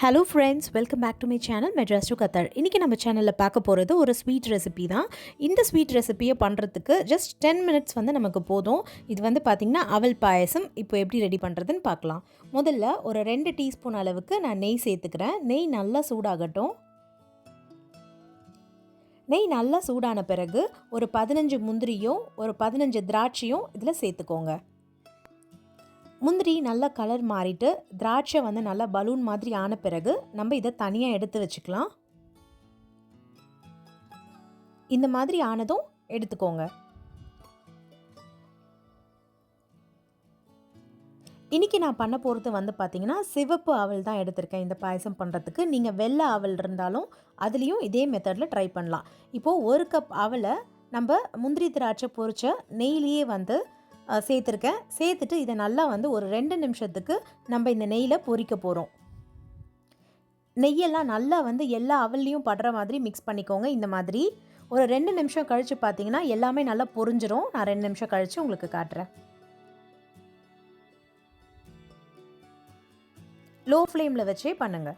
Hello friends, welcome back to my channel Madras to Qatar. இன்னைக்கு நம்ம சேனல்ல பார்க்க போறது ஒரு ஸ்வீட் ரெசிபி தான். இந்த ஸ்வீட் ரெசிபியை பண்றதுக்கு just 10 minutes வந்து நமக்கு போதும். இது வந்து பாத்தீங்கன்னா அவல் பாயசம். இப்போ எப்படி ரெடி பண்றதுன்னு பார்க்கலாம். முதல்ல ஒரு 2 டீஸ்பூன் அளவுக்கு நான் நெய் சேர்த்துக்கிறேன். நெய் நல்லா சூடாகட்டும். நெய் நல்லா சூடான பிறகு ஒரு 15 முந்திரியும் ஒரு 15 திராட்சையும் இதில் சேர்த்துக்கோங்க. முந்திரி நல்லா கலர் மாறிட்டு திராட்சை வந்து நல்லா பலூன் மாதிரி ஆன பிறகு நம்ம இதை தனியாக எடுத்து வச்சுக்கலாம். இந்த மாதிரி ஆனதும் எடுத்துக்கோங்க. இன்றைக்கி நான் பண்ண போகிறது வந்து பார்த்திங்கன்னா சிவப்பு அவல் தான் எடுத்திருக்கேன் இந்த பாயசம் பண்ணுறதுக்கு. நீங்கள் வெள்ளை அவல் இருந்தாலும் அதுலேயும் இதே மெத்தடில் ட்ரை பண்ணலாம். இப்போது 1 கப் அவலை நம்ம முந்திரி திராட்சை பொரிச்ச நெய்லேயே வந்து சேர்த்துருக்கேன். சேர்த்துட்டு இதை நல்லா வந்து ஒரு 2 நிமிஷத்துக்கு நம்ம இந்த நெய்யில் பொரிக்க போகிறோம். நெய்யெல்லாம் நல்லா வந்து எல்லா அவல்லையும் படுற மாதிரி மிக்ஸ் பண்ணிக்கோங்க. இந்த மாதிரி ஒரு 2 நிமிஷம் கழித்து பார்த்தீங்கன்னா எல்லாமே நல்லா பொரிஞ்சிரும். நான் 2 நிமிஷம் கழித்து உங்களுக்கு காட்டுறேன். லோ ஃப்ளேமில் வச்சே பண்ணுங்கள்.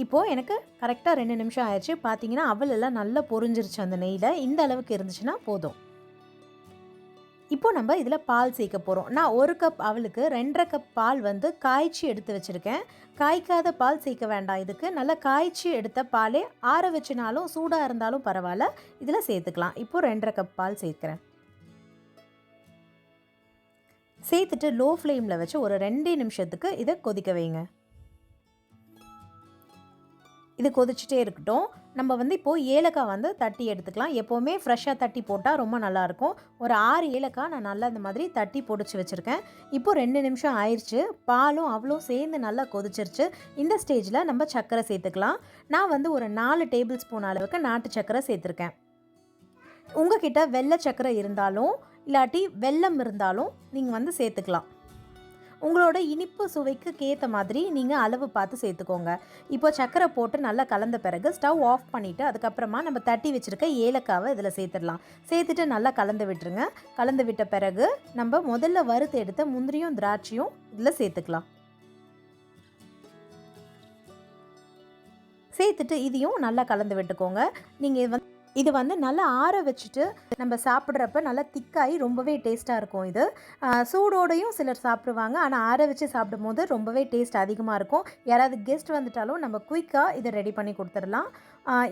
இப்போது எனக்கு கரெக்டாக 2 நிமிஷம் ஆயிடுச்சு. பார்த்தீங்கன்னா அவல் எல்லாம் நல்லா பொரிஞ்சிருச்சு அந்த நெய்யில். இந்த அளவுக்கு இருந்துச்சுன்னா போதும். இப்போது நம்ம இதில் பால் சேர்க்க போகிறோம். நான் 1 கப் அவலுக்கு 2.5 கப் பால் வந்து காய்ச்சி எடுத்து வச்சுருக்கேன். காய்க்காத பால் சேர்க்க வேண்டாம். இதுக்கு நல்லா காய்ச்சி எடுத்த பாலே ஆற வச்சுனாலும் சூடாக இருந்தாலும் பரவாயில்ல, இதில் சேர்த்துக்கலாம். இப்போது 2.5 கப் பால் சேர்க்குறேன். சேர்த்துட்டு லோ ஃப்ளேமில் வச்சு ஒரு 2 நிமிஷத்துக்கு இதை கொதிக்க வைங்க. இது கொதிச்சுட்டே இருக்கட்டும். நம்ம வந்து இப்போது ஏலக்காய் வந்து தட்டி எடுத்துக்கலாம். எப்போவுமே ஃப்ரெஷ்ஷாக தட்டி போட்டால் ரொம்ப நல்லாயிருக்கும். ஒரு 6 ஏலக்காய் நான் நல்லா இந்த மாதிரி தட்டி பொடிச்சு வச்சுருக்கேன். இப்போது 2 நிமிஷம் ஆயிடுச்சு. பாலும் அவ்வளோ சேர்ந்து நல்லா கொதிச்சிருச்சு. இந்த ஸ்டேஜில் நம்ம சர்க்கரை சேர்த்துக்கலாம். நான் வந்து ஒரு 4 டேபிள் ஸ்பூன் அளவுக்கு நாட்டு சர்க்கரை சேர்த்துருக்கேன். உங்ககிட்ட வெள்ளை சர்க்கரை இருந்தாலும் இல்லாட்டி வெல்லம் இருந்தாலும் நீங்கள் வந்து சேர்த்துக்கலாம். உங்களோட இனிப்பு சுவைக்கு ஏற்ற மாதிரி நீங்கள் அளவு பார்த்து சேர்த்துக்கோங்க. இப்போ சர்க்கரை போட்டு நல்லா கலந்த பிறகு ஸ்டவ் ஆஃப் பண்ணிவிட்டு அதுக்கப்புறமா நம்ம தட்டி வச்சுருக்க ஏலக்காவை இதில் சேர்த்துடலாம். சேர்த்துட்டு நல்லா கலந்து விட்டுருங்க. கலந்து விட்ட பிறகு நம்ம முதல்ல வறுத்து எடுத்த முந்திரியும் திராட்சையும் இதில் சேர்த்துக்கலாம். சேர்த்துட்டு இதையும் நல்லா கலந்து விட்டுக்கோங்க. நீங்கள் இது வந்து நல்லா ஆற வச்சுட்டு நம்ம சாப்பிட்றப்ப நல்லா திக்காகி ரொம்பவே டேஸ்ட்டாக இருக்கும். இது சூடோடையும் சிலர் சாப்பிடுவாங்க. ஆனால் ஆற வச்சு சாப்பிடும் போது ரொம்பவே டேஸ்ட் அதிகமாக இருக்கும். யாராவது கெஸ்ட் வந்துட்டாலும் நம்ம குயிக்காக இதை ரெடி பண்ணி கொடுத்துடலாம்.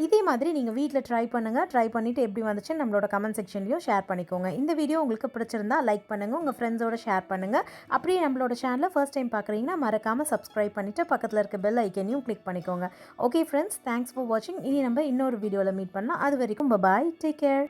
இதே மாதிரி நீங்கள் வீட்டில் ட்ரை பண்ணுங்கள். ட்ரை பண்ணிவிட்டு எப்படி வந்துச்சுன்னு நம்மளோட கமெண்ட் செக்ஷன்லையும் ஷேர் பண்ணிக்கோங்க. இந்த வீடியோ உங்களுக்கு பிடிச்சிருந்தா லைக் பண்ணுங்கள், உங்கள் ஃப்ரெண்ட்ஸோட ஷேர் பண்ணுங்கள். அப்படியே நம்மளோட சேனலை ஃபர்ஸ்ட் டைம் பார்க்குறீங்கன்னா மறக்காமல் சப்ஸ்கிரைப் பண்ணிவிட்டு பக்கத்தில் இருக்க பெல் ஐக்கனையும் கிளிக் பண்ணிக்கோங்க. ஓகே ஃப்ரெண்ட்ஸ், தேங்க்ஸ் ஃபார் வாட்சிங். இனி நம்ம இன்னொரு வீடியோவில் மீட் பண்ணலாம். அது வரைக்கும் பாய், டேக் கேர்.